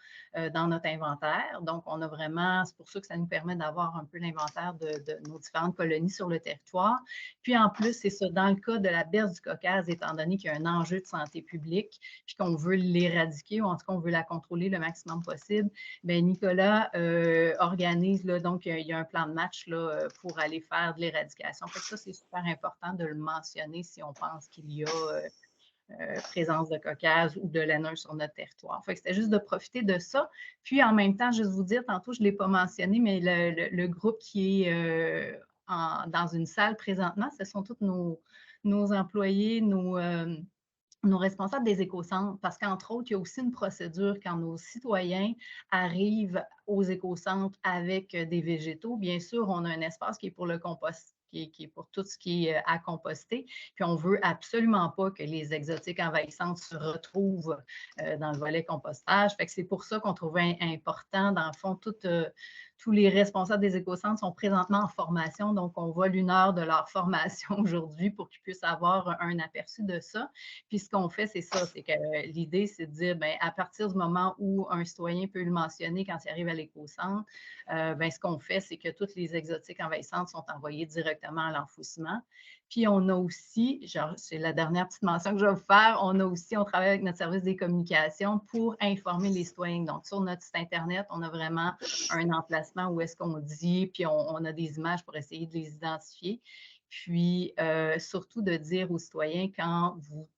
Speaker 4: dans notre inventaire. Donc, on a vraiment, c'est pour ça que ça nous permet d'avoir un peu l'inventaire de nos différentes colonies sur le territoire. Puis en plus, c'est ça, dans le cas de la berce du Caucase, étant donné qu'il y a un enjeu de santé publique, puis qu'on veut l'éradiquer, ou en tout cas, on veut la contrôler le maximum possible, bien, Nicolas organise, là, donc il y a un plan de match là, pour aller faire de l'éradication. Fait que ça, c'est super important de le mentionner si on pense qu'il y a présence de Caucase ou de laineuse sur notre territoire. Fait que c'était juste de profiter de ça. Puis en même temps, juste vous dire, tantôt, je ne l'ai pas mentionné, mais le groupe qui est dans une salle présentement, ce sont tous nos employés, nos responsables des écocentres, parce qu'entre autres, il y a aussi une procédure quand nos citoyens arrivent aux écocentres avec des végétaux. Bien sûr, on a un espace qui est pour le compost, qui est pour tout ce qui est à composter. Puis on ne veut absolument pas que les exotiques envahissantes se retrouvent dans le volet compostage. Fait que c'est pour ça qu'on trouvait important, dans le fond, tous les responsables des écocentres sont présentement en formation, donc on vole 1 heure de leur formation aujourd'hui pour qu'ils puissent avoir un aperçu de ça. Puis ce qu'on fait, c'est ça, c'est que l'idée, c'est de dire, bien, à partir du moment où un citoyen peut le mentionner quand il arrive à l'écocentre, bien, ce qu'on fait, c'est que toutes les exotiques envahissantes sont envoyées directement à l'enfouissement. Puis on a aussi, genre, c'est la dernière petite mention que je vais vous faire, on travaille avec notre service des communications pour informer les citoyens. Donc, sur notre site Internet, on a vraiment un emplacement où est-ce qu'on dit, puis on a des images pour essayer de les identifier. Puis, surtout de dire aux citoyens quand vous,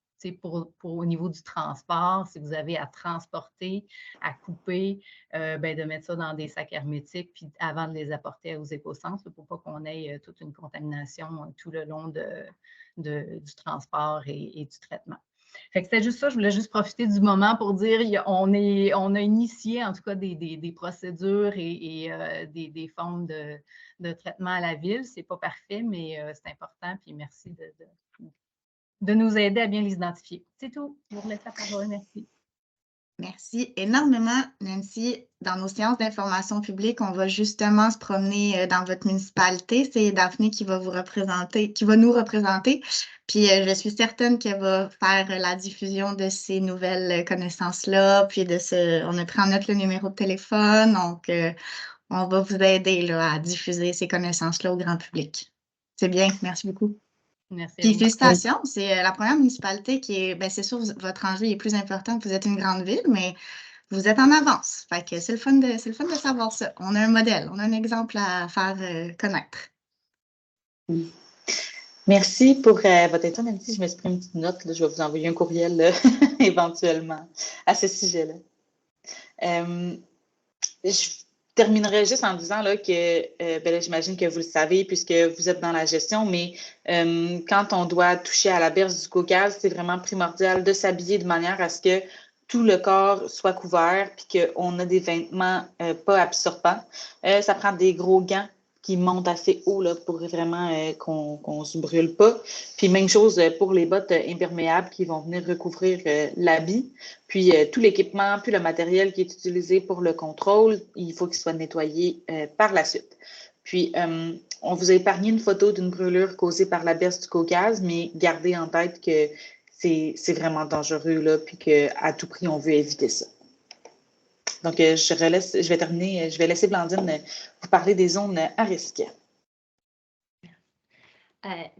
Speaker 4: au niveau du transport, si vous avez à transporter, à couper, ben, de mettre ça dans des sacs hermétiques, puis avant de les apporter aux écocentres, pour pas qu'on ait toute une contamination tout le long du transport et du traitement. Fait que c'était juste ça, je voulais juste profiter du moment pour dire on a initié en tout cas des procédures et des formes de traitement à la ville. C'est pas parfait, mais c'est important. Puis merci de nous aider à bien les identifier. C'est tout. Je vous laisse la parole. Merci.
Speaker 3: Merci énormément, Nancy. Dans nos séances d'information publique, on va justement se promener dans votre municipalité. C'est Daphné qui va vous représenter, qui va nous représenter. Puis je suis certaine qu'elle va faire la diffusion de ces nouvelles connaissances-là. Puis on a pris en note le numéro de téléphone. Donc, on va vous aider là, à diffuser ces connaissances-là au grand public. C'est bien. Merci beaucoup.
Speaker 4: Merci.
Speaker 3: Puis félicitations, c'est la première municipalité qui est, bien, c'est sûr, votre enjeu est plus important que vous êtes une grande ville, mais vous êtes en avance. Fait que c'est le fun de savoir ça. On a un modèle, on a un exemple à faire connaître.
Speaker 2: Merci pour votre état, Nancy. Je me suis pris une petite note. Là, je vais vous envoyer un courriel là, éventuellement à ce sujet-là. Je terminerai juste en disant là, que ben là, j'imagine que vous le savez puisque vous êtes dans la gestion, mais quand on doit toucher à la berce du Caucase, c'est vraiment primordial de s'habiller de manière à ce que tout le corps soit couvert puis qu'on a des vêtements pas absorbants. Ça prend des gros gants qui montent assez haut là, pour vraiment qu'on ne se brûle pas. Puis même chose pour les bottes imperméables qui vont venir recouvrir l'habit. Puis tout l'équipement, puis le matériel qui est utilisé pour le contrôle, il faut qu'il soit nettoyé par la suite. Puis on vous a épargné une photo d'une brûlure causée par la berce du Caucase, mais gardez en tête que c'est vraiment dangereux, là, puis qu'à tout prix, on veut éviter ça. Donc, je vais laisser Blandine vous parler des zones à risque.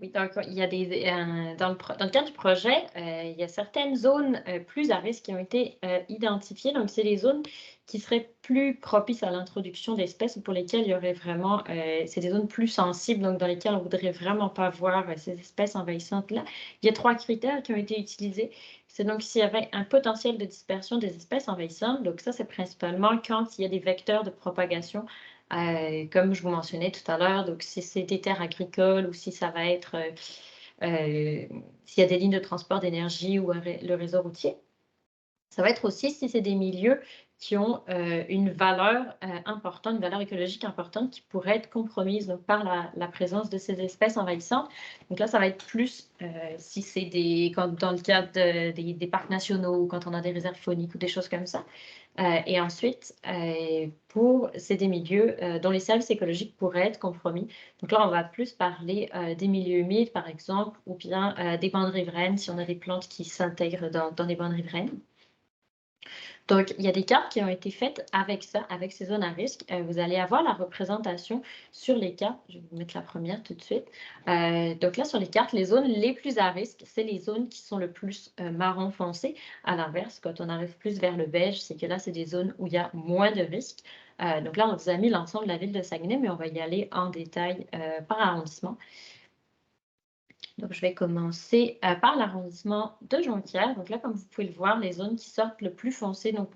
Speaker 1: Oui, donc il y a dans le cadre du projet, il y a certaines zones plus à risque qui ont été identifiées. Donc, c'est les zones qui seraient plus propices à l'introduction d'espèces ou pour lesquelles il y aurait vraiment, c'est des zones plus sensibles, donc dans lesquelles on ne voudrait vraiment pas voir ces espèces envahissantes-là. Il y a 3 critères qui ont été utilisés. C'est donc s'il y avait un potentiel de dispersion des espèces envahissantes. Donc, ça, c'est principalement quand il y a des vecteurs de propagation. Comme je vous mentionnais tout à l'heure, donc si c'est des terres agricoles ou si ça va être s'il y a des lignes de transport d'énergie ou le réseau routier. Ça va être aussi si c'est des milieux qui ont une valeur importante, une valeur écologique importante qui pourrait être compromise donc, par la présence de ces espèces envahissantes. Donc là, ça va être plus si c'est dans le cadre des parcs nationaux, quand on a des réserves fauniques ou des choses comme ça. Et ensuite, c'est des milieux dont les services écologiques pourraient être compromis. Donc là, on va plus parler des milieux humides, par exemple, ou bien des bandes riveraines, si on a des plantes qui s'intègrent dans les bandes riveraines. Donc, il y a des cartes qui ont été faites avec ça, avec ces zones à risque. Vous allez avoir la représentation sur les cartes. Je vais vous mettre la première tout de suite. Donc là, sur les cartes, les zones les plus à risque, c'est les zones qui sont le plus marron foncé. À l'inverse, quand on arrive plus vers le beige, c'est que là, c'est des zones où il y a moins de risques. Donc là, on vous a mis l'ensemble de la ville de Saguenay, mais on va y aller en détail par arrondissement. Donc, je vais commencer par l'arrondissement de Jonquière. Donc là, comme vous pouvez le voir, les zones qui sortent le plus foncé, donc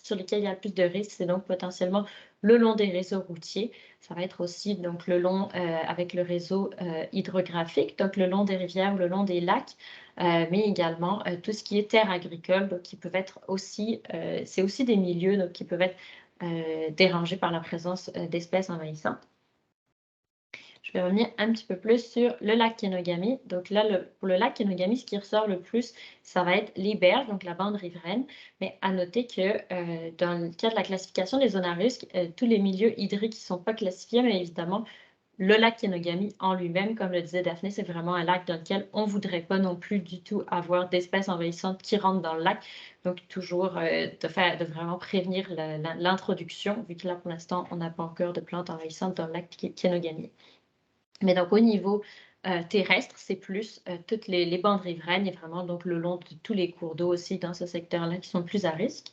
Speaker 1: sur lesquelles il y a le plus de risques, c'est donc potentiellement le long des réseaux routiers. Ça va être aussi donc le long avec le réseau hydrographique, donc le long des rivières ou le long des lacs, mais également tout ce qui est terres agricoles, donc qui peuvent être aussi, c'est aussi des milieux donc, qui peuvent être dérangés par la présence d'espèces envahissantes. Je vais revenir un petit peu plus sur le lac Kenogami. Donc là, pour le lac Kenogami, ce qui ressort le plus, ça va être les berges, donc la bande riveraine. Mais à noter que dans le cas de la classification des zones à risque, tous les milieux hydriques qui ne sont pas classifiés, mais évidemment, le lac Kenogami en lui-même, comme le disait Daphné, c'est vraiment un lac dans lequel on ne voudrait pas non plus du tout avoir d'espèces envahissantes qui rentrent dans le lac. Donc, toujours de vraiment prévenir l'introduction, vu que là, pour l'instant, on n'a pas encore de plantes envahissantes dans le lac Kenogami. Mais donc, au niveau terrestre, c'est plus toutes les bandes riveraines et vraiment donc le long de tous les cours d'eau aussi dans ce secteur-là qui sont plus à risque.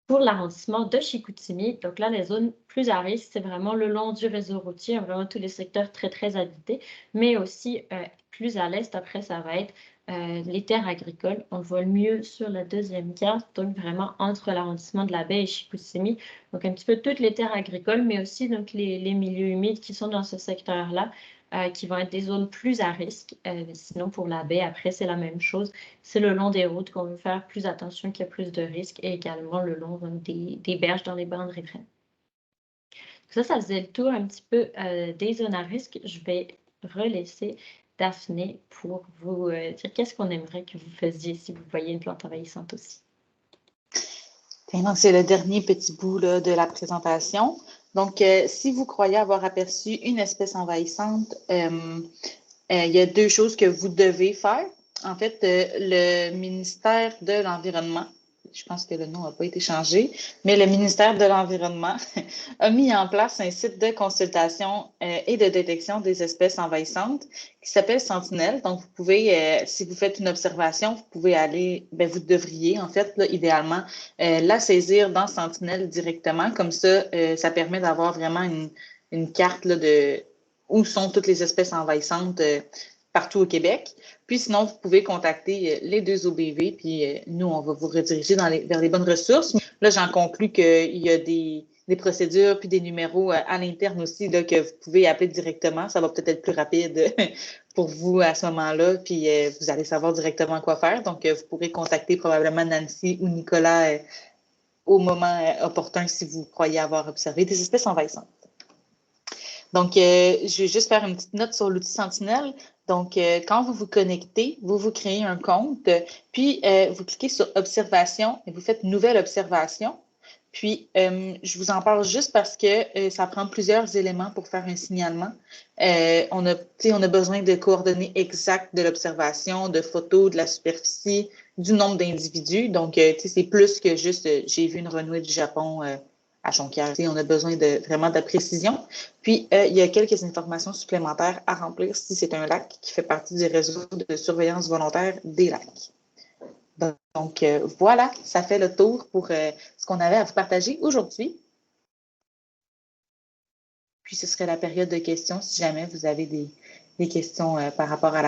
Speaker 1: Pour l'arrondissement de Chicoutimi, donc là, les zones plus à risque, c'est vraiment le long du réseau routier, vraiment tous les secteurs très, très habités, mais aussi plus à l'est, après, ça va être les terres agricoles. On le voit le mieux sur la deuxième carte, donc vraiment entre l'arrondissement de la baie et Chicoutimi. Donc, un petit peu toutes les terres agricoles, mais aussi donc, les milieux humides qui sont dans ce secteur-là, qui vont être des zones plus à risque. Sinon, pour la baie, après, c'est la même chose. C'est le long des routes qu'on veut faire plus attention qu'il y a plus de risques et également le long des berges dans les bandes riveraines. Ça faisait le tour un petit peu des zones à risque. Je vais relaisser Daphné pour vous dire qu'est-ce qu'on aimerait que vous faisiez si vous voyez une plante envahissante aussi.
Speaker 2: Donc, c'est le dernier petit bout là, de la présentation. Donc, si vous croyez avoir aperçu une espèce envahissante, il y a 2 choses que vous devez faire. En fait, le ministère de l'Environnement, je pense que le nom n'a pas été changé, mais le ministère de l'Environnement a mis en place un site de consultation et de détection des espèces envahissantes qui s'appelle Sentinelle. Donc, vous pouvez, si vous faites une observation, vous pouvez aller, vous devriez, en fait, là, idéalement, la saisir dans Sentinelle directement. Comme ça, ça permet d'avoir vraiment une carte là, de où sont toutes les espèces envahissantes partout au Québec. Puis sinon, vous pouvez contacter les 2 OBV, puis nous, on va vous rediriger vers les bonnes ressources. Là, j'en conclus qu'il y a des procédures puis des numéros à l'interne aussi là, que vous pouvez appeler directement. Ça va peut-être être plus rapide pour vous à ce moment-là, puis vous allez savoir directement quoi faire. Donc, vous pourrez contacter probablement Nancy ou Nicolas au moment opportun si vous croyez avoir observé des espèces envahissantes. Donc, je vais juste faire une petite note sur l'outil Sentinelle. Donc, quand vous vous connectez, vous créez un compte, puis vous cliquez sur « Observation » et vous faites « Nouvelle observation ». Puis, je vous en parle juste parce que ça prend plusieurs éléments pour faire un signalement. On a besoin de coordonnées exactes de l'observation, de photos, de la superficie, du nombre d'individus. Donc, c'est plus que juste « j'ai vu une renouée du Japon ». à Jonquière. On a besoin vraiment de précision. Puis, il y a quelques informations supplémentaires à remplir si c'est un lac qui fait partie du réseau de surveillance volontaire des lacs. Donc, voilà, ça fait le tour pour ce qu'on avait à vous partager aujourd'hui. Puis, ce serait la période de questions si jamais vous avez des questions par rapport à la